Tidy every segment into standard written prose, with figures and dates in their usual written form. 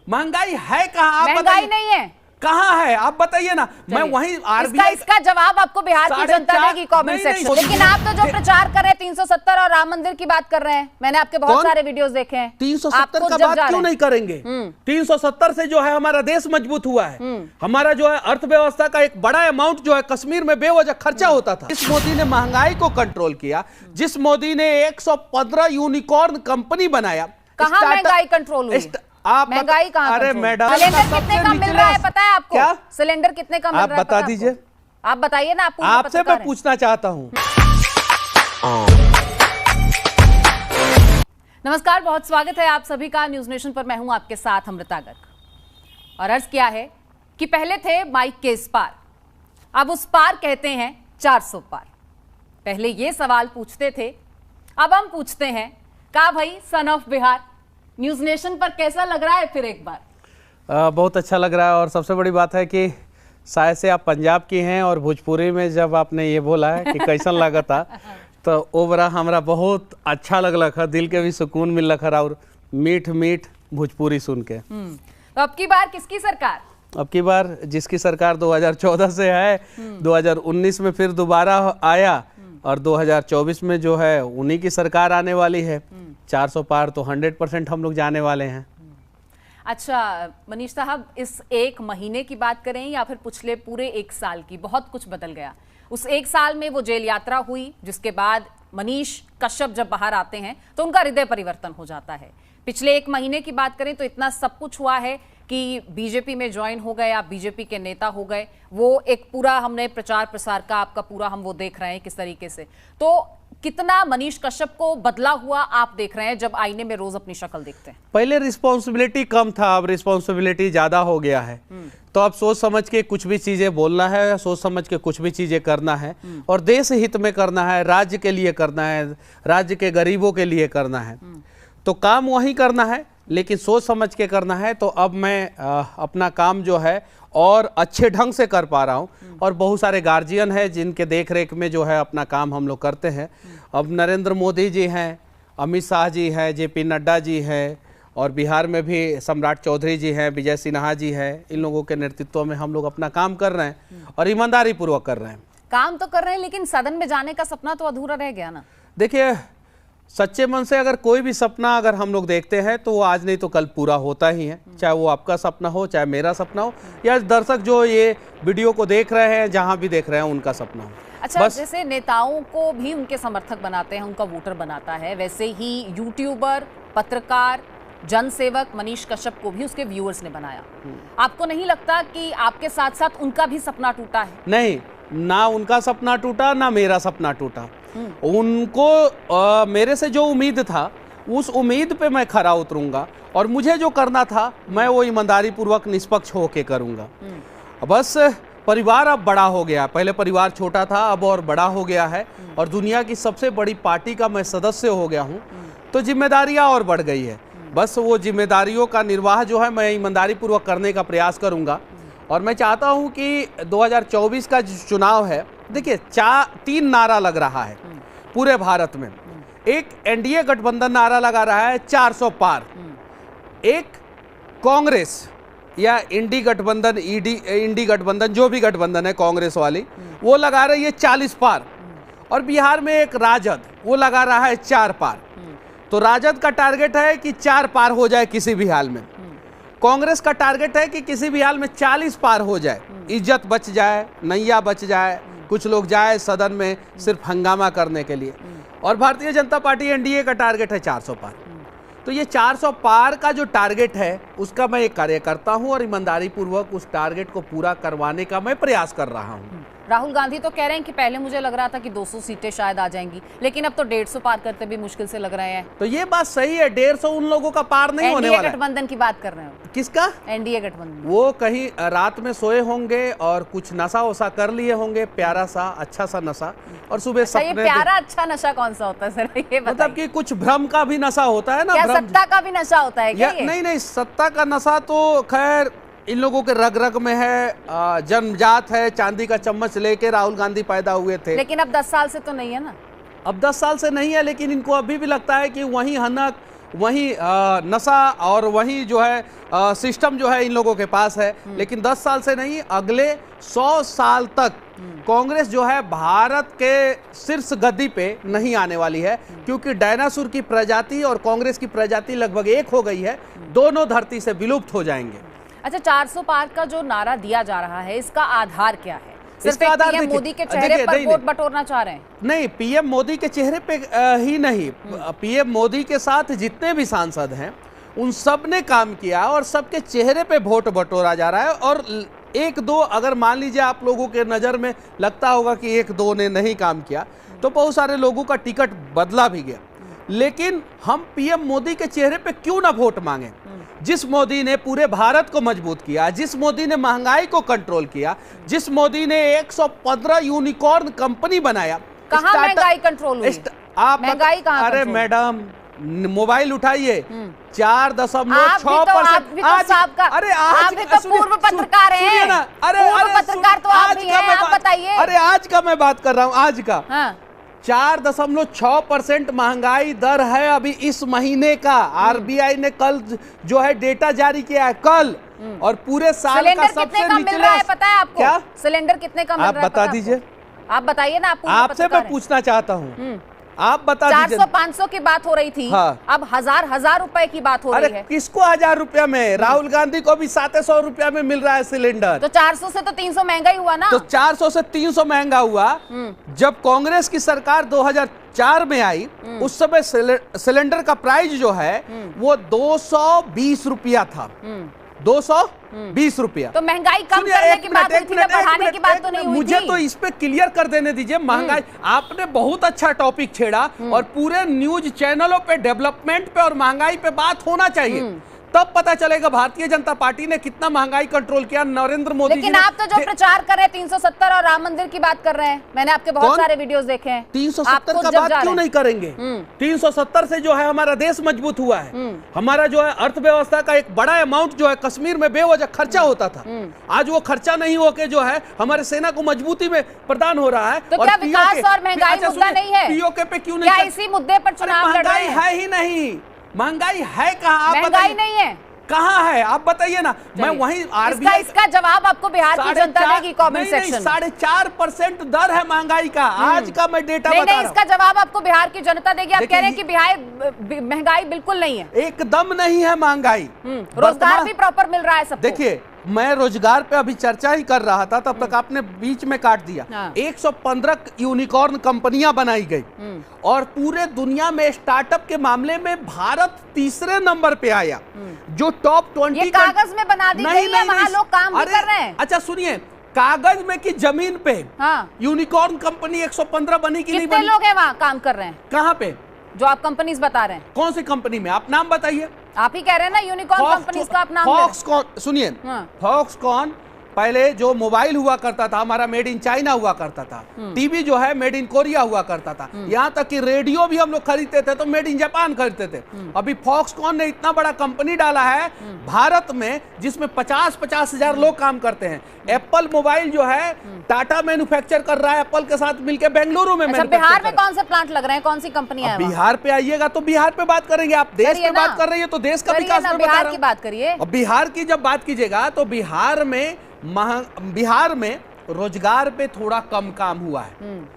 महंगाई है कहाँ? आप महंगाई नहीं है, कहाँ है आप बताइए ना। मैं वहीं आरबीआई इसका जवाब आपको बिहार की जनता देगी कमेंट सेक्शन। लेकिन आप तो जो प्रचार कर रहे हैं 370 और राम मंदिर की बात कर रहे हैं, मैंने आपके बहुत सारे वीडियोस देखे हैं। 370 का बात क्यों नहीं करेंगे? 370 से जो है हमारा देश मजबूत हुआ है। हमारा जो है अर्थव्यवस्था का एक बड़ा अमाउंट जो है कश्मीर में बेवजह खर्चा होता था। जिस मोदी ने महंगाई को कंट्रोल किया, जिस मोदी ने 115 यूनिकॉर्न कंपनी बनाया, कहाँ महंगाई कंट्रोल हुई? आप महंगाई कहाँ? अरे मैडम, सिलेंडर कितने का मिल रहा है पता है आपको? क्या सिलेंडर कितने का मिल रहा है? आप बता दीजिए। आप बताइए ना, आपसे मैं पूछना चाहता हूँ। नमस्कार, बहुत स्वागत है आप सभी का न्यूज नेशन पर। मैं हूं आपके साथ अमृता गर्ग। और अर्ज किया है कि पहले थे माइक के इस पार, अब उस पार कहते हैं 400 पार। पहले ये सवाल पूछते थे, अब हम पूछते हैं का भाई son of Bihar news nation पर कैसा लग रहा है फिर एक बार? बहुत अच्छा लग रहा है। और सबसे बड़ी बात है कि शायद से आप पंजाब की हैं और भोजपुरी में जब आपने ये बोला है कि कैसा लगा था तो वो बड़ा हमारा बहुत अच्छा लगल है, दिल के भी सुकून मिल रहा है। और मीठ मीठ भोजपुरी सुन के। तो अब की बार किसकी सरकार? अब की बार जिसकी सरकार 2014 से है, 2019 में फिर दोबारा आया और 2024 में जो है उन्हीं की सरकार आने वाली है। 400 पार तो 100% हम लोग जाने वाले हैं। अच्छा मनीष साहब, इस एक महीने की बात करें या फिर पिछले पूरे एक साल की? बहुत कुछ बदल गया। उस एक साल में वो जेल यात्रा हुई, जिसके बाद मनीष कश्यप जब बाहर आते हैं तो उनका हृदय परिवर्तन हो जाता है। पिछले एक महीने की बात करें तो इतना सब कुछ हुआ है कि बीजेपी में ज्वाइन हो गए, आप बीजेपी के नेता हो गए। वो एक पूरा हमने प्रचार प्रसार का आपका पूरा हम वो देख रहे हैं किस तरीके से। तो कितना मनीष कश्यप को बदला हुआ आप देख रहे हैं जब आईने में रोज अपनी शक्ल देखते हैं? पहले रिस्पॉन्सिबिलिटी कम था, अब रिस्पॉन्सिबिलिटी ज्यादा हो गया है। तो अब सोच समझ के कुछ भी चीजें बोलना है, सोच समझ के कुछ भी चीजें करना है और देश हित में करना है, राज्य के लिए करना है, राज्य के गरीबों के लिए करना है। तो काम वही करना है, लेकिन सोच समझ के करना है। तो अब मैं अपना काम जो है और अच्छे ढंग से कर पा रहा हूँ। और बहुत सारे गार्जियन हैं जिनके देख रेख में जो है अपना काम हम लोग करते हैं। अब नरेंद्र मोदी जी हैं, अमित शाह जी हैं, जेपी नड्डा जी हैं, और बिहार में भी सम्राट चौधरी जी हैं, विजय सिन्हा जी हैं। इन लोगों के नेतृत्व में हम लोग अपना काम कर रहे हैं और ईमानदारी पूर्वक कर रहे हैं। काम तो कर रहे हैं, लेकिन सदन में जाने का सपना तो अधूरा रह गया ना। देखिए, सच्चे मन से अगर कोई भी सपना अगर हम लोग देखते हैं तो वो आज नहीं तो कल पूरा होता ही है। चाहे वो आपका सपना हो, चाहे मेरा सपना हो, या दर्शक जो ये वीडियो को देख रहे हैं जहां भी देख रहे हैं उनका सपना हो। अच्छा, जैसे नेताओं को भी उनके समर्थक बनाते हैं, उनका वोटर बनाता है, वैसे ही यूट्यूबर, पत्रकार, जनसेवक मनीष कश्यप को भी उसके व्यूअर्स ने बनाया। आपको नहीं लगता कि आपके साथ साथ उनका भी सपना टूटा है? नहीं, ना उनका सपना टूटा ना मेरा सपना टूटा। उनको मेरे से जो उम्मीद था उस उम्मीद पे मैं खरा उतरूंगा और मुझे जो करना था मैं वो ईमानदारी पूर्वक निष्पक्ष होके करूंगा। बस परिवार अब बड़ा हो गया, पहले परिवार छोटा था, अब और बड़ा हो गया है और दुनिया की सबसे बड़ी पार्टी का मैं सदस्य हो गया हूं, तो जिम्मेदारियां और बढ़ गई है। बस वो जिम्मेदारियों का निर्वाह जो है मैं ईमानदारी पूर्वक करने का प्रयास करूंगा। और मैं चाहता हूं कि 2024 का जो चुनाव है, देखिए 3 नारा लग रहा है पूरे भारत में। एक एनडीए गठबंधन नारा लगा रहा है 400 पार, एक कांग्रेस या इंडी गठबंधन, इंडी गठबंधन, जो भी गठबंधन है कांग्रेस वाली, वो लगा रही है 40 पार, और बिहार में एक राजद वो लगा रहा है 4 पार। तो राजद का टारगेट है कि 4 पार हो जाए किसी भी हाल में, कांग्रेस का टारगेट है कि किसी भी हाल में 40 पार हो जाए, इज्जत बच जाए, नैया बच जाए, कुछ लोग जाए सदन में सिर्फ हंगामा करने के लिए, और भारतीय जनता पार्टी एनडीए का टारगेट है 400 पार। तो ये 400 पार का जो टारगेट है उसका मैं एक कार्य करता हूं और ईमानदारी पूर्वक उस टारगेट को पूरा करवाने का मैं प्रयास कर रहा हूं। राहुल गांधी तो कह रहे हैं कि पहले मुझे लग रहा था कि 200 सीटें शायद आ जाएंगी, लेकिन अब तो 150 पार करते भी मुश्किल से लग रहे हैं। तो ये बात सही है, 150 उन लोगों का पार नहीं होने वाला है। गठबंधन की बात कर रहे हो? किसका? एनडीए गठबंधन। वो कहीं रात में सोए होंगे और कुछ नशा वशा कर लिए होंगे, प्यारा सा अच्छा सा नशा, और सुबह सपने। प्यारा अच्छा नशा कौन सा होता है सर, ये बताइए। मतलब कि कुछ भ्रम का भी नशा होता है ना। क्या सत्ता का भी नशा होता है क्या? नहीं, सत्ता का नशा तो खैर इन लोगों के रग रग में है, जन्मजात है। चांदी का चम्मच लेके राहुल गांधी पैदा हुए थे, लेकिन अब 10 साल से तो नहीं है ना। अब 10 साल से नहीं है, लेकिन इनको अभी भी लगता है कि वही हनक वही नशा और वही जो है सिस्टम जो है इन लोगों के पास है। लेकिन 10 साल से नहीं, अगले 100 साल तक कांग्रेस जो है भारत के शीर्ष गद्दी पे नहीं आने वाली है, क्योंकि डायनासोर की प्रजाति और कांग्रेस की प्रजाति लगभग एक हो गई है, दोनों धरती से विलुप्त हो जाएंगे। अच्छा, 400 पार का जो नारा दिया जा रहा है, इसका आधार क्या है? सिर्फ इसका आधार पीएम मोदी के चेहरे पर वोट बटोरना चाह रहे हैं? नहीं, पीएम मोदी के चेहरे पे ही नहीं, पीएम मोदी के साथ जितने भी सांसद हैं उन सब ने काम किया और सबके चेहरे पे वोट बटोरा जा रहा है। और एक दो अगर मान लीजिए आप लोगों के नज़र में लगता होगा कि एक दो ने नहीं काम किया, तो बहुत सारे लोगों का टिकट बदला भी गया। लेकिन हम पीएम मोदी के चेहरे पे क्यों ना वोट मांगे? जिस मोदी ने पूरे भारत को मजबूत किया, जिस मोदी ने महंगाई को कंट्रोल किया, जिस मोदी ने 115 यूनिकॉर्न कंपनी बनाया। कहां महंगाई कंट्रोल हुई? आप महंगाई कहां? अरे मैडम, मोबाइल उठाइए, 4.6%। अरे आज भी तो पूर्व पत्रकार हैं। अरे पत्रकार तो आप भी हैं, आप बताइए। अरे आज का मैं बात कर रहा हूँ, आज का। 4.6% महंगाई दर है अभी इस महीने का। आरबीआई ने कल जो है डेटा जारी किया है, कल, और पूरे साल का सबसे निचला पता है आपको? क्या सिलेंडर कितने का मिल रहा है? आप बता दीजिए, आप बताइए ना। आपसे मैं पूछना चाहता हूँ, आप बता दीजिए। 400-500 की बात हो रही थी, हाँ। अब हजार रुपए की बात हो रही है। किसको 1000 रुपया में? राहुल गांधी को भी 700 रुपया में मिल रहा है सिलेंडर। तो 400 से तो 300 महंगा ही हुआ ना। तो 400 से 300 महंगा हुआ। जब कांग्रेस की सरकार 2004 में आई, उस समय सिलेंडर का प्राइस जो है वो 220 रुपया था। 220 रुपया। तो महंगाई कम करने की बात हुई थी ना, बढ़ाने की बात तो नहीं हुई थी। मुझे तो इस पे क्लियर कर देने दीजिए। महंगाई, आपने बहुत अच्छा टॉपिक छेड़ा, और पूरे न्यूज चैनलों पे डेवलपमेंट पे और महंगाई पे बात होना चाहिए, तब पता चलेगा भारतीय जनता पार्टी ने कितना महंगाई कंट्रोल किया। नरेंद्र मोदी। लेकिन आप तो जो प्रचार कर रहे हैं 370 और राम मंदिर की बात कर रहे हैं, मैंने आपके बहुत सारे वीडियोस देखे हैं। 370 का बात क्यों नहीं करेंगे? 370 से जो है हमारा देश मजबूत हुआ है। हमारा जो है अर्थव्यवस्था का एक बड़ा अमाउंट जो है कश्मीर में बेवजह खर्चा होता था, आज वो खर्चा नहीं होके जो है हमारे सेना को मजबूती में प्रदान हो रहा है। तो क्या विकास और महंगाई मुद्दा नहीं है? पीओके पे क्यों नहीं? क्या इसी मुद्दे पर चुनाव लड़ रहे हैं? है ही नहीं, महंगाई है कहाँ? महंगाई नहीं है, कहाँ है? आप बताइए ना। मैं वहीं आरबीआई इसका जवाब आपको बिहार की जनता देगी कमेंट सेक्शन। 4.5% दर है महंगाई का, आज का मैं डेटा बता रहा हूं। इसका जवाब आपको बिहार की जनता देगी। आप कह रहे हैं कि बिहार महंगाई बिल्कुल नहीं है। एकदम नहीं है महंगाई। रोजगार भी प्रॉपर मिल रहा है सबको। देखिए, मैं रोजगार पे अभी चर्चा ही कर रहा था, तब तक आपने बीच में काट दिया। 115 यूनिकॉर्न कंपनियां बनाई गई, और पूरे दुनिया में स्टार्टअप के मामले में भारत तीसरे नंबर पे आया। जो टॉप 20 ये कागज में बना दी गई है, वहां लोग काम भी कर रहे हैं। अच्छा सुनिए, कागज में कि जमीन पे यूनिकॉर्न कंपनी 115 बनी कि नहीं बनी? कितने लोग हैं वहां काम कर रहे हैं? कहाँ पे जो आप कंपनीज बता रहे हैं? कौन सी कंपनी में? आप नाम बताइए। आप ही कह रहे हैं ना यूनिकॉर्न कंपनीज का आप नाम। फॉक्सकॉन, सुनिए, फॉक्सकॉन पहले जो मोबाइल हुआ करता था हमारा मेड इन चाइना हुआ करता था, टीवी जो है मेड इन कोरिया हुआ करता था, यहाँ तक कि रेडियो भी हम लोग खरीदते थे तो मेड इन जापान खरीदते थे। अभी फॉक्सकॉन ने इतना बड़ा कंपनी डाला है भारत में, जिसमें 50-50 हजार लोग काम करते हैं। एप्पल मोबाइल जो है टाटा मैन्युफैक्चर कर रहा है, एप्पल के साथ मिलकर बेंगलुरु में। बिहार में कौन से प्लांट लग रहे हैं? कौन सी कंपनियां हैं? बिहार पे आइएगा तो बिहार पे बात करेंगे। आप देश पे बात कर रही है तो देश का विकास में बता रहा हूं। बात करिए। और बिहार की जब बात कीजिएगा तो बिहार में रोजगार पे थोड़ा कम काम हुआ है,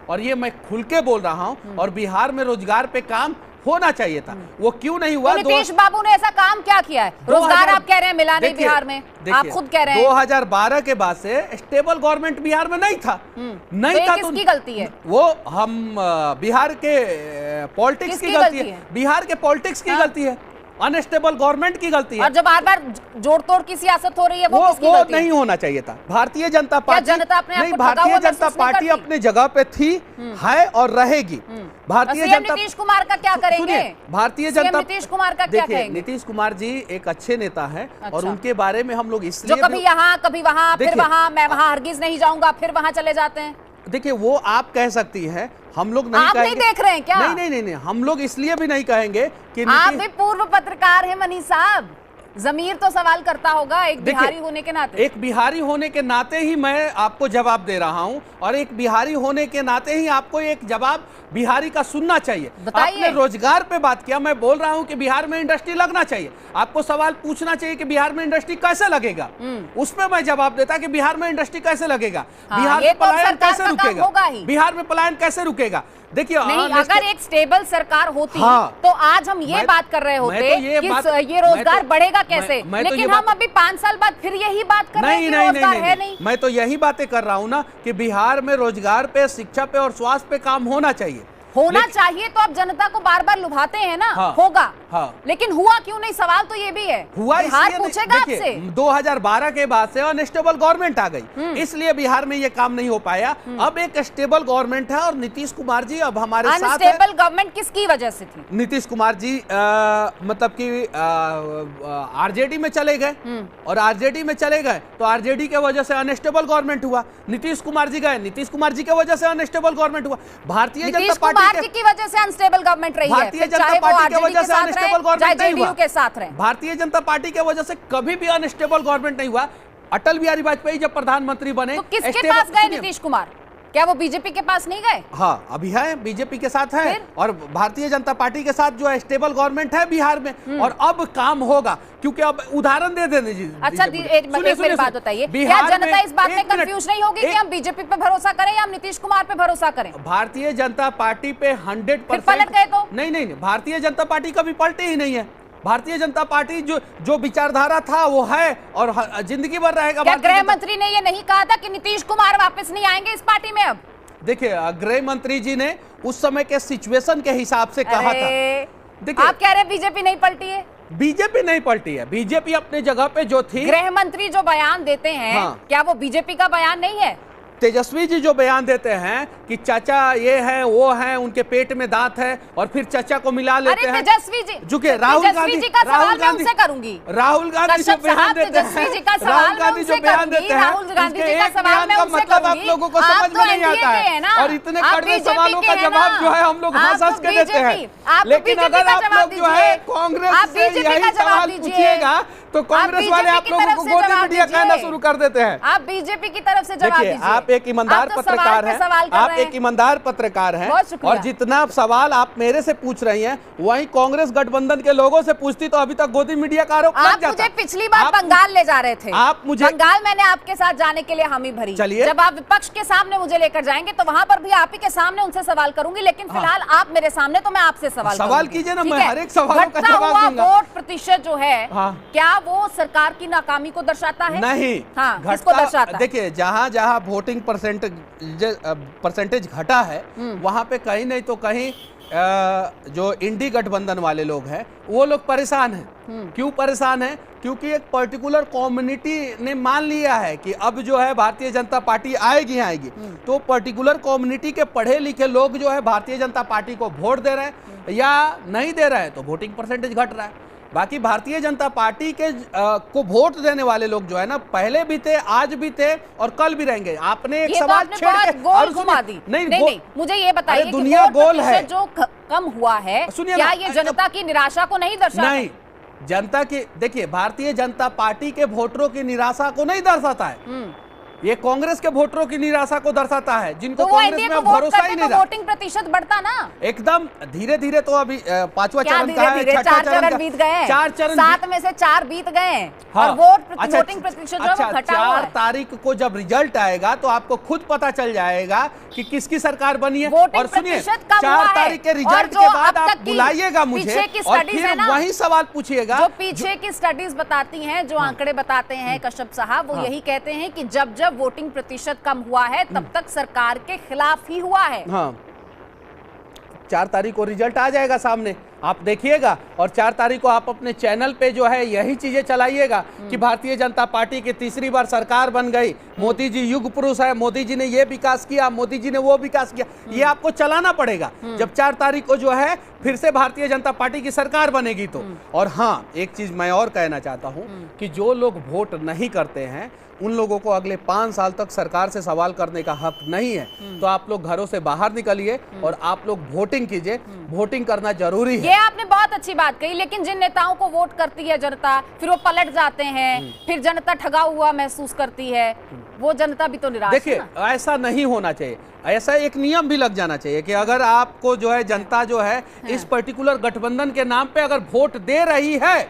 और ये मैं खुल के बोल रहा हूं। और बिहार में रोजगार पे काम होना चाहिए था, वो क्यों नहीं हुआ? तो नीतीश बाबू ने ऐसा काम क्या किया है? रोजगार आप कह रहे हैं मिला नहीं बिहार में, आप खुद कह रहे हैं। 2012 के बाद से स्टेबल गवर्नमेंट बिहार में नहीं था। नहीं था। किसकी गलती है? वो हम बिहार के पॉलिटिक्स की गलती है। बिहार के पॉलिटिक्स की गलती है, अनस्टेबल गवर्नमेंट की गलती है। और जब बार बार जोड़ तोड़ की सियासत हो रही है, वो नहीं होना चाहिए था। भारतीय जनता पार्टी, जनता अपने नहीं, भारतीय जनता पार्टी अपने जगह पे थी, है और रहेगी। भारतीय जनता। नीतीश कुमार का क्या करेंगे? भारतीय जनता नीतीश कुमार का क्या कहेंगे? नीतीश कुमार जी एक अच्छे नेता हैं। और उनके बारे में हम लोग इसलिए जो कभी यहाँ कभी वहाँ, फिर वहाँ, मैं वहाँ हरगिज नहीं जाऊंगा, फिर वहाँ चले जाते हैं। देखिए, वो आप कह सकती हैं, हम लोग नहीं आप कहेंगे। नहीं देख रहे हैं क्या? नहीं, हम लोग इसलिए भी नहीं कहेंगे कि आप भी पूर्व पत्रकार हैं मनीष साहब। जमीर तो सवाल करता होगा एक बिहारी होने के नाते। एक बिहारी होने के नाते ही मैं आपको जवाब दे रहा हूं, और एक बिहारी होने के नाते ही आपको एक जवाब बिहारी का सुनना चाहिए। आपने रोजगार पे बात किया, मैं बोल रहा हूं कि बिहार में इंडस्ट्री लगना चाहिए। आपको सवाल पूछना चाहिए कि बिहार में इंडस्ट्री कैसे लगेगा, उसमें मैं जवाब देता कि बिहार में इंडस्ट्री कैसे लगेगा, बिहार में पलायन कैसे रुकेगा, बिहार में पलायन कैसे रुकेगा। देखिए अगर एक स्टेबल सरकार होती तो आज हम ये बात कर रहे होते कि ये रोजगार बढ़ेगा कैसे, लेकिन हम अभी 5 साल बाद फिर यही बात कर रहे हैं कि रोजगार है नहीं। मैं तो यही बातें कर रहा हूं ना कि बिहार में रोजगार पे, शिक्षा पे और स्वास्थ्य पे काम होना चाहिए। चाहिए तो आप जनता को बार बार लुभाते हैं ना। होगा, लेकिन हुआ क्यों नहीं, सवाल तो ये भी है। हुआ बिहार पूछेगा आपसे। 2012 के बाद से अनस्टेबल गवर्नमेंट आ गई, इसलिए बिहार में ये काम नहीं हो पाया। अब एक स्टेबल गवर्नमेंट है और नीतीश कुमार जी अब हमारे साथ है। अनस्टेबल गवर्नमेंट किसकी वजह से थी? नीतीश कुमार जी मतलब कि आरजेडी में चले गए, और आरजेडी में चले गए तो आरजेडी के वजह से अनस्टेबल गवर्नमेंट हुआ। नीतीश कुमार जी गए, नीतीश कुमार जी के वजह से अनस्टेबल गवर्नमेंट हुआ। भारतीय जनता पार्टी की वजह से अनस्टेबल गवर्नमेंट रही है। भारतीय जनता पार्टी की वजह से अनस्टेबल गवर्नमेंट नहीं हुआ। के साथ रहे। भारतीय जनता पार्टी की वजह से कभी भी अनस्टेबल गवर्नमेंट नहीं हुआ। अटल बिहारी वाजपेयी जब प्रधानमंत्री बने तो किसके पास गए नीतीश कुमार? क्या वो बीजेपी के पास नहीं गए? हाँ, अभी है, बीजेपी के साथ है और भारतीय जनता पार्टी के साथ जो है स्टेबल गवर्नमेंट है बिहार में, और अब काम होगा। क्योंकि अब उदाहरण दे देने जी। अच्छा, मेरी बात बताइए, क्या जनता इस बात में कंफ्यूज नहीं होगी कि हम बीजेपी पे भरोसा करें या हम नीतीश कुमार पे भरोसा करें? भारतीय जनता पार्टी पे 100% पलट गए तो नहीं, भारतीय जनता पार्टी कभी पलटी ही नहीं है। भारतीय जनता पार्टी जो विचारधारा था वो है और जिंदगी भर रहेगा। क्या गृह मंत्री ने ये नहीं कहा था कि नीतीश कुमार वापस नहीं आएंगे इस पार्टी में? अब देखिए, गृह मंत्री जी ने उस समय के सिचुएशन के हिसाब से कहा था। देखिए, आप कह रहे हैं बीजेपी नहीं पलटी है? बीजेपी नहीं पलटी है, बीजेपी अपने जगह पे जो थी। गृह मंत्री जो बयान देते हैं, क्या वो बीजेपी का बयान नहीं है? तेजस्वी जी जो बयान देते हैं कि चाचा ये है वो है, उनके पेट में दांत है, और फिर चाचा को मिला लेते हैं। तेजस्वी जी, झुके राहुल गांधी का सवाल मैं उनसे करूंगी। राहुल गांधी जो बयान देते हैं, राहुल गांधी जो बयान देते हैं, उसके एक बयान का मतलब आप लोगों को समझ में नहीं आता है, और इतने कड़वे सवालों का जवाब जो है हम लोग हंस के देते हैं। लेकिन अगर आप लोग जो है कांग्रेस से यही सवाल पूछिएगा तो कांग्रेस वाले आप लोगों को गोदी मीडिया कहना शुरू कर देते हैं। आप बीजेपी की तरफ से जवाब दीजिए। आप एक ईमानदार पत्रकार हैं, आप एक ईमानदार पत्रकार हैं, और जितना सवाल आप मेरे से पूछ रही हैं वही कांग्रेस गठबंधन के लोगों से पूछती तो अभी तक गोदी मीडिया का आरोप लग जाता। मुझे पिछली बार बंगाल ले जा रहे थे, आप मुझे बंगाल मैंने आपके साथ जाने के लिए हामी भरी। चलिए, जब आप विपक्ष के सामने मुझे लेकर जाएंगे तो वहां पर भी आप ही के सामने उनसे सवाल करूंगी, लेकिन फिलहाल आप मेरे सामने, तो मैं आपसे सवाल कीजिए ना, मैं हर एक सवाल का जवाब दूंगा। वोट प्रतिशत जो है, क्या वो सरकार की नाकामी को दर्शाता है? नहीं, किसको दर्शाता है? देखिए, जहां जहां वोटिंग परसेंटेज घटा है वहां पे कहीं नहीं तो कहीं जो इंडी गठबंधन वाले लोग हैं वो लोग परेशान हैं। क्यों परेशान हैं? क्योंकि एक पर्टिकुलर कम्युनिटी ने मान लिया है कि अब जो है भारतीय जनता पार्टी आएगी, तो पर्टिकुलर कम्युनिटी के पढ़े लिखे लोग जो है भारतीय जनता पार्टी को वोट दे रहे हैं या नहीं दे रहे हैं, तो वोटिंग परसेंटेज घट रहा है। बाकी भारतीय जनता पार्टी के को वोट देने वाले लोग जो है ना, पहले भी थे, आज भी थे और कल भी रहेंगे। आपने एक सवाल छेड़ के गोल घुमा दी। नहीं, मुझे ये बताइए कि दुनिया गोल है, जो कम हुआ है, क्या ये जनता की निराशा को नहीं दर्शाता? नहीं, जनता की, देखिए, भारतीय जनता पार्टी के वोटरों की निराशा को नहीं दर्शाता है, ये कांग्रेस के वोटरों की निराशा को दर्शाता है, जिनको कांग्रेस में भरोसा ही नहीं रहा। वोटिंग प्रतिशत बढ़ता ना एकदम धीरे धीरे। तो अभी 5वां चरण का है, 4 चरण बीत गए, 4 चरण, 7 में से 4 बीत गए, और वोटिंग प्रतिशत जो घटा हुआ है। 4 तारीख को जब रिजल्ट आएगा तो आपको खुद पता चल जाएगा कि किसकी सरकार बनी है। और सुनिए, 4 तारीख के रिजल्ट के बाद आप बुलाइएगा मुझे और फिर वही सवाल पूछिएगा। जो पीछे की स्टडीज बताती हैं, जो आंकड़े बताते हैं कश्यप साहब, वो यही कहते हैं कि जब वोटिंग प्रतिशत कम हुआ है तब तक सरकार के खिलाफ ही हुआ है। 4 तारीख को रिजल्ट आ जाएगा सामने, आप देखिएगा, और 4 तारीख को आप अपने चैनल पे जो है यही चीजें चलाइएगा कि भारतीय जनता पार्टी की तीसरी बार सरकार बन गई, मोदी जी युग पुरुष है, मोदी जी ने ये विकास किया, मोदी जी ने वो विकास किया, ये आपको चलाना पड़ेगा जब 4 तारीख को जो है फिर से भारतीय जनता पार्टी की सरकार बनेगी तो। और हाँ, एक चीज मैं और कहना चाहता हूं कि जो लोग वोट नहीं करते हैं उन लोगों को अगले 5 साल तक सरकार से सवाल करने का हक नहीं है। तो आप लोग घरों से बाहर निकलिए और आप लोग वोटिंग कीजिए, वोटिंग करना जरूरी है। ये आपने बहुत अच्छी बात कही, लेकिन जिन नेताओं को वोट करती है जनता, फिर वो पलट जाते हैं, फिर जनता ठगा हुआ महसूस करती है, वो जनता भी तो निराश है। देखिए, ऐसा नहीं होना चाहिए। ऐसा एक नियम भी लग जाना चाहिए कि अगर आपको जो है जनता जो है इस पर्टिकुलर गठबंधन के नाम पे अगर वोट दे रही है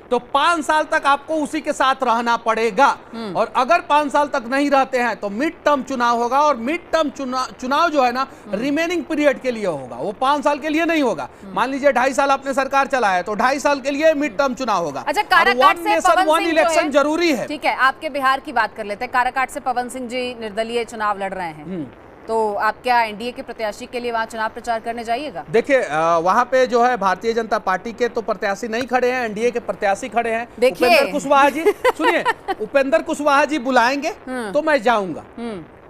तो 5 साल तक आपको उसी के साथ रहना पड़ेगा। और अगर 5 साल तक नहीं रहते हैं तो मिड टर्म चुनाव होगा, और मिड टर्म चुनाव जो है ना रिमेनिंग पीरियड के लिए होगा, वो 5 साल के लिए नहीं होगा। मान लीजिए 2.5 साल आपने सरकार चलाया तो 2.5 साल के लिए मिड टर्म चुनाव होगा। अच्छा, काराकाट से पवन सिंह इलेक्शन जरूरी है। ठीक है, आपके बिहार की बात कर लेते हैं। काराकाट से पवन सिंह जी निर्दलीय चुनाव लड़ रहे हैं, तो आप क्या एनडीए के प्रत्याशी के लिए वहां चुनाव प्रचार करने जाइएगा? देखिए, वहां पे जो है भारतीय जनता पार्टी के तो प्रत्याशी नहीं खड़े हैं, एनडीए के प्रत्याशी खड़े हैं। उपेंद्र कुशवाहा जी, सुनिए, उपेंद्र कुशवाहा जी बुलाएंगे तो मैं जाऊंगा,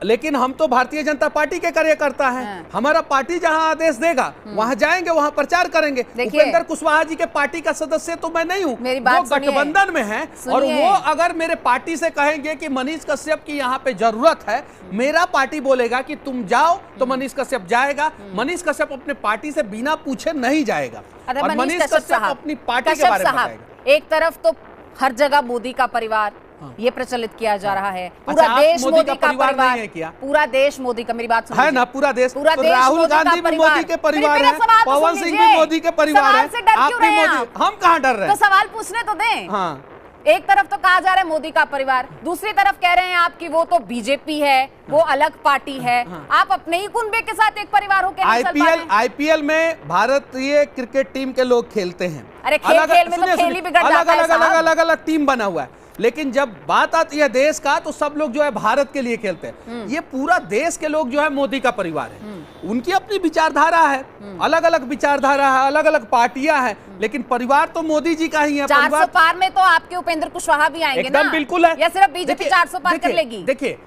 लेकिन हम तो भारतीय जनता पार्टी के कार्यकर्ता हैं। हमारा पार्टी जहां आदेश देगा वहां जाएंगे, वहां प्रचार करेंगे। उपेंद्र कुशवाहा जी के पार्टी का सदस्य तो मैं नहीं हूं, वो गठबंधन में है। और वो अगर मेरे पार्टी से कहेंगे कि मनीष कश्यप की यहाँ पे जरूरत है, मेरा पार्टी बोलेगा कि तुम जाओ तो मनीष कश्यप जाएगा। मनीष कश्यप अपने पार्टी से बिना पूछे नहीं जाएगा, और मनीष कश्यप अपनी पार्टी के बारे में बताएगा। एक तरफ तो हर जगह मोदी का परिवार ये प्रचलित किया जा रहा है, पूरा देश मोदी का परिवार है क्या? पूरा देश मोदी का, मेरी बात सुनिए, है ना, पूरा देश। पूरा तो देश राहुल गांधी भी मोदी के परिवार है, पवन सिंह भी मोदी के परिवार है, आप भी मोदी। हम कहाँ डर रहे हैं? तो सवाल पूछने तो दें। हाँ, एक तरफ तो कहा जा रहा है मोदी का परिवार, दूसरी तरफ कह रहे हैं आप कि वो तो बीजेपी है, वो अलग पार्टी है। आप अपने ही कुनबे के साथ एक परिवार होकर आईपीएल में भारतीय क्रिकेट टीम के लोग खेलते हैं। अरे खेल में तो खेल ही बिगड़ जाता है, अलग टीम बना हुआ है। लेकिन जब बात आती है देश का तो सब लोग जो है भारत के लिए खेलते हैं। ये पूरा देश के लोग जो है मोदी का परिवार है, उनकी अपनी विचारधारा है, अलग अलग विचारधारा है, अलग अलग पार्टियां हैं, लेकिन परिवार तो मोदी जी का ही है। 400 पार में तो आपके उपेंद्र कुशवाहा भी आएंगे एकदम ना? बिल्कुल है, या सिर्फ बीजेपी 400 पार कर लेगी? देखिए,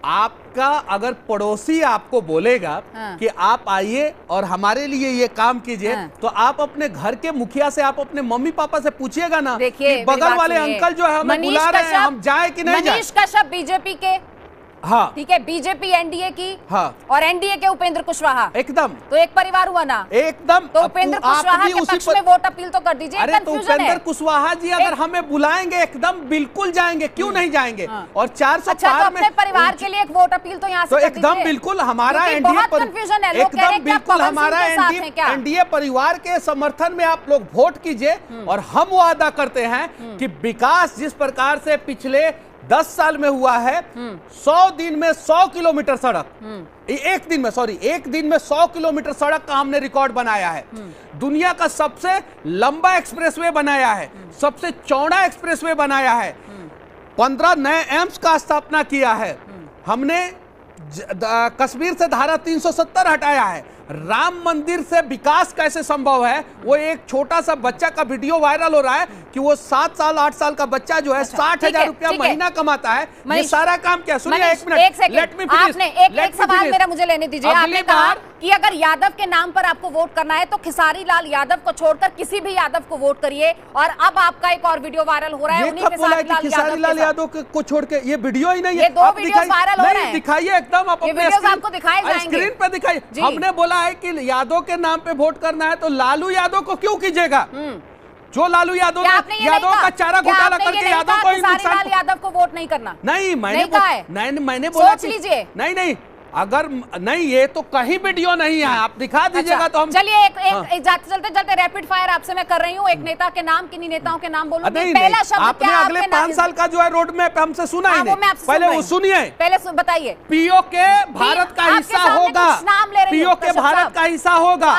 आपका अगर पड़ोसी आपको बोलेगा कि आप आइए और हमारे लिए ये काम कीजिए, तो आप अपने घर के मुखिया से, आप अपने मम्मी पापा से पूछिएगा ना कि बगल वाले अंकल जो है हमें बुला रहे हैं, हम जाए कि नहीं जाए। मनीष कश्यप बीजेपी के, हाँ ठीक है, बीजेपी एनडीए की, हाँ, और एनडीए के उपेंद्र कुशवाहा, एकदम तो एक परिवार हुआ ना? एकदम। तो उपेंद्र कुशवाहा के पक्ष में वोट अपील तो कर दीजिए। अरे तो उपेंद्र कुशवाहा जी अगर हमें बुलाएंगे एकदम बिल्कुल जाएंगे, क्यों नहीं जाएंगे? और 400 पार में अपने परिवार के लिए एक वोट अपील तो यहाँ से एकदम बिल्कुल हमारा एनडीए परिवार के समर्थन में आप लोग वोट कीजिए। और हम वादा करते हैं कि विकास जिस प्रकार से पिछले 10 साल में हुआ है, 100 दिन में 100 किलोमीटर सड़क, एक दिन में 100 किलोमीटर सड़क का हमने रिकॉर्ड बनाया है। दुनिया का सबसे लंबा एक्सप्रेसवे बनाया है, सबसे चौड़ा एक्सप्रेसवे बनाया है, 15 नए एम्स का स्थापना किया है हमने, कश्मीर से धारा 370 हटाया है। राम मंदिर से विकास कैसे संभव है? वो एक छोटा सा बच्चा का वीडियो वायरल हो रहा है कि वो 7 साल 8 साल का बच्चा जो है 60,000 रुपया महीना कमाता है। ये सारा काम क्या? सुनिए एक मिनट, लेट मी फिनिश। एक सवाल मेरा मुझे लेने दीजिए। आपने कहा कि अगर यादव के नाम पर आपको वोट करना है तो खेसारी लाल यादव को छोड़कर किसी भी यादव को वोट करिए, और अब आपका एक और वीडियो वायरल हो रहा है उन्हीं खेसारी लाल यादव को छोड़ के। ये वीडियो ही नहीं है, ये 2 वीडियो वायरल हो रहे हैं, दिखाइए एकदम, आप अपने आपको दिखाए जाएंगे, स्क्रीन पे दिखाइए। हमने बोला है कि यादव के नाम पे वोट करना है तो लालू यादव को क्यों कीजिएगा? जो लालू यादव का चारा घोटाला करके यादव को नुकसान, यादव को वोट नहीं करना। नहीं, मैंने बोला, सोच लीजिए। नहीं, अगर नहीं, ये तो कहीं वीडियो नहीं है, आप दिखा दीजिएगा तो हम। चलिए एक चलते रैपिड फायर आपसे मैं कर रही हूँ। एक नेता के नाम, किन्हीं नेताओं के नाम बोलूंगी। पहला शब्द आपने अगले 5 साल का जो है रोड मैप हमसे सुना ही नहीं, पहले वो सुनिए, पहले बताइए। पीओके भारत का हिस्सा होगा, पीओके भारत का हिस्सा होगा,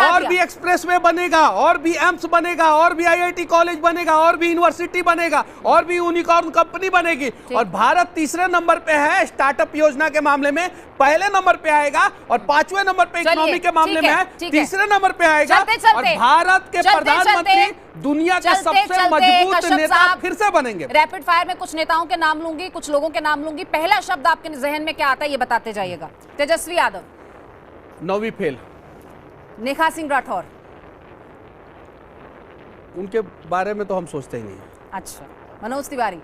और भी एक्सप्रेसवे बनेगा, और भी एम्स बनेगा, और भी IIT कॉलेज बनेगा, और भी यूनिवर्सिटी बनेगा, और भी यूनिकॉर्न कंपनी बनेगी। और भारत तीसरे नंबर पे है स्टार्टअप योजना के मामले में। पहले नंबर पे आएगा और 5वें नंबर पे इकोनॉमी के मामले में है, तीसरे नंबर पे आएगा और भारत के प्रधानमंत्री दुनिया के सबसे मजबूत नेता फिर से बनेंगे। रैपिड फायर में कुछ नेताओं के नाम लूंगी, कुछ लोगों के नाम लूंगी। पहला शब्द आपके जहन में क्या आता है ये बताते जाइएगा। तेजस्वी यादव, 9वीं फेल। नेहा सिंह राठौर, उनके बारे में तो हम सोचते ही नहीं है। अच्छा। मनोज तिवारी,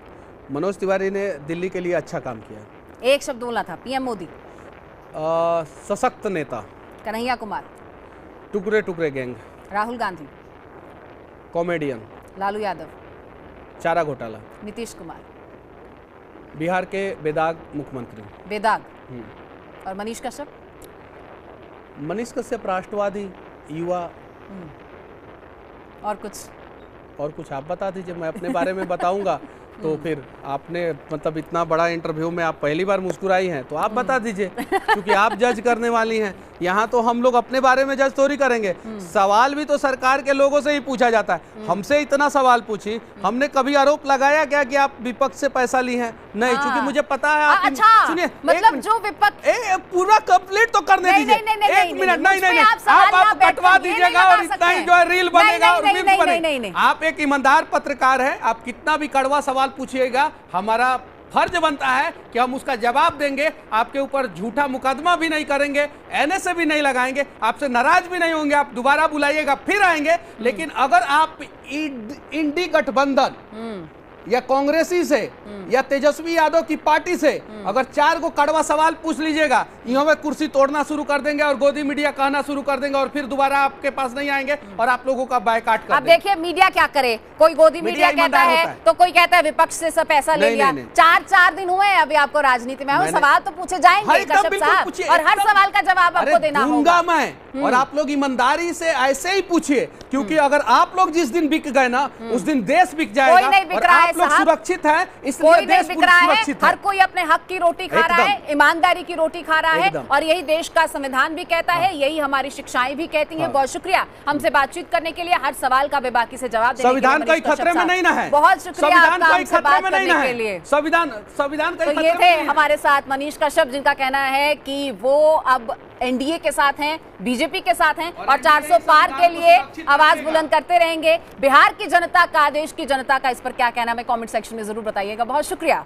मनोज तिवारी ने दिल्ली के लिए अच्छा काम किया। एक शब्द बोला था। पीएम मोदी, सशक्त नेता। कन्हैया कुमार, टुकड़े टुकड़े गैंग। राहुल गांधी, कॉमेडियन। लालू यादव, चारा घोटाला। नीतीश कुमार, बिहार के बेदाग मुख्यमंत्री। बेदाग। और मनीष कश्यप, मनीष कश्यप राष्ट्रवादी, युवा। और कुछ आप बता दीजिए, मैं अपने बारे में बताऊंगा तो फिर आपने मतलब इतना बड़ा इंटरव्यू में आप पहली बार मुस्कुराई हैं तो आप बता दीजिए, क्योंकि आप जज करने वाली हैं। यहाँ तो हम लोग अपने बारे में जज थोड़ी करेंगे। सवाल भी तो सरकार के लोगों से ही पूछा जाता है। हमसे इतना सवाल पूछी, हमने कभी आरोप लगाया क्या कि आप विपक्ष से पैसा ली हैं? नहीं, क्योंकि मुझे पता है आप। अच्छा, सुनिए, मतलब जो विपक्ष पूरा कंप्लीट तो करने दीजिए। एक मिनट, नहीं, आप कटवा दीजिएगा और इतना ही जो है रील बनेगा और मीम्स बनेगा। आप एक ईमानदार पत्रकार है, आप कितना भी कड़वा सवाल पूछिएगा, हमारा फर्ज बनता है कि हम उसका जवाब देंगे। आपके ऊपर झूठा मुकदमा भी नहीं करेंगे, एनएसए भी नहीं लगाएंगे, आपसे नाराज भी नहीं होंगे। आप दोबारा बुलाइएगा फिर आएंगे। लेकिन अगर आप इंडी गठबंधन या कांग्रेसी से या तेजस्वी यादव की पार्टी से अगर 4 को कड़वा सवाल पूछ लीजिएगा, यूं में कुर्सी तोड़ना शुरू कर देंगे और गोदी मीडिया कहना शुरू कर देंगे और फिर दोबारा आपके पास नहीं आएंगे और आप लोगों का बायकाट कर देंगे। अब देखिए मीडिया क्या करे, कोई गोदी मीडिया कहता है तो कोई कहता है विपक्ष से सब पैसा ले लिया। 4 दिन हुए हैं अभी आपको राजनीति में, सवाल तो पूछे जाएंगे कश्यप साहब, और हर सवाल का जवाब आपको देना होगा। मैं और आप लोग ईमानदारी से ऐसे ही पूछिए, क्योंकि अगर आप लोग जिस दिन बिक गए ना उस दिन देश बिक जाएगा। कोई नहीं बिक रहा है साहब, सुरक्षित है, कोई नहीं बिक रहा है। हर कोई अपने हक की रोटी खा रहा है, ईमानदारी की रोटी खा रहा है, और यही देश का संविधान भी कहता है, यही हमारी शिक्षाएं भी कहती हैं। बहुत शुक्रिया हमसे बातचीत करने के लिए, हर सवाल का बेबाकी से जवाब देने के लिए। संविधान कोई खतरे में नहीं ना है। बहुत शुक्रिया आपका हमसे बात करने के लिए। संविधान तो ये थे हमारे साथ मनीष कश्यप, जिनका कहना है कि वो अब एनडीए के साथ हैं, बीजेपी के साथ हैं और 400 पार के लिए आवाज बुलंद करते रहेंगे। बिहार की जनता का, देश की जनता का इस पर क्या कहना है, कमेंट सेक्शन में जरूर बताइएगा। बहुत शुक्रिया।